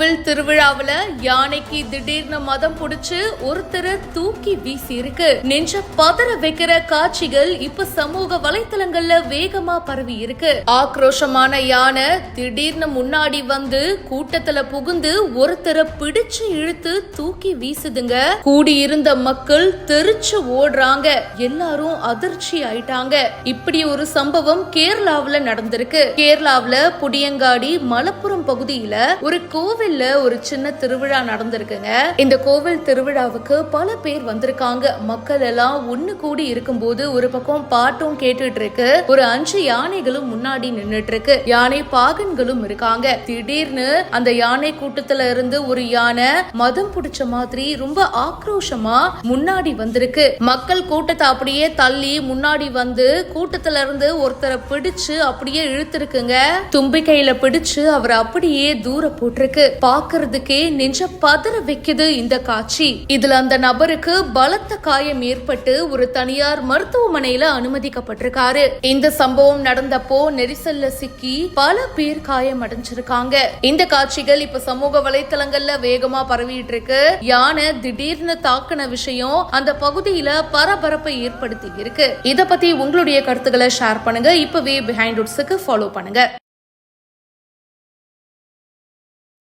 கோவில் திருவிழாவுல யானைக்கு திடீர்னு மதம் புடிச்சு ஒருத்தரை தூக்கி வீசி இருக்கு. நெஞ்ச பதற வைக்கிற காட்சிகள் இப்ப சமூக வலைத்தளங்கள்ல வேகமா பரவி இருக்கு. ஆக்ரோஷமான யானை திடீர்னு முன்னாடி வந்து கூட்டத்துல புகுந்து ஒருத்தரை பிடிச்சு இழுத்து தூக்கி வீசுதுங்க. கூடியிருந்த மக்கள் தெரிச்சு ஓடுறாங்க. எல்லாரும் அதிர்ச்சி ஆயிட்டாங்க. இப்படி ஒரு சம்பவம் கேரளாவுல நடந்திருக்கு. கேரளாவுல புடியங்காடி மலப்புரம் பகுதியில ஒரு கோவில்ல ஒரு சின்ன திருவிழா நடந்திருக்குங்க. இந்த கோவில் திருவிழாவுக்கு பல பேர் வந்திருக்காங்க. மக்கள் எல்லாம் ஒண்ணு கூடி இருக்கும்போது ஒரு பக்கம் பாட்டும் கேட்டுட்டு இருக்கு. ஒரு 5 யானைகளும் முன்னாடி நின்னுட்டு இருக்கு. யானை பாகன்களும் இருக்காங்க. திடீர்னு அந்த யானை கூட்டத்துல இருந்து ஒரு யானை மதம் பிடிச்ச மாதிரி ரொம்ப ஆக்ரோஷமா முன்னாடி வந்திருக்கு. மக்கள் கூட்டத்தை அப்படியே தள்ளி முன்னாடி வந்து கூட்டத்துல இருந்து ஒருத்தரை பிடிச்சு அப்படியே இழுத்திருக்குங்க. தும்பிக்கையில பிடிச்சு அவர் அப்படியே தூர போட்டிருக்கு. பாக்குறதுக்கே நெஞ்ச பதற வைக்குது இந்த காட்சி. இதுல அந்த நபருக்கு பலத்த காயம் ஏற்பட்டு ஒரு தனியார் மருத்துவமனையில அனுமதிக்கப்பட்டிருக்காரு. இந்த சம்பவம் நடந்தப்போ நெரிசல்ல சிக்கி பல பேர் காயம் அடைஞ்சிருக்காங்க. இந்த காட்சிகள் இப்ப சமூக வலைத்தளங்கள்ல வேகமா பரவிட்டு இருக்கு. யானை திடீர்னு தாக்குன விஷயம் அந்த பகுதியில பரபரப்பை ஏற்படுத்தி இருக்கு. இத பத்தி உங்களுடைய கருத்துக்களை ஷேர் பண்ணுங்க. இப்பவே பிஹைண்ட் ரூட்ஸ்க்கு ஃபாலோ பண்ணுங்க.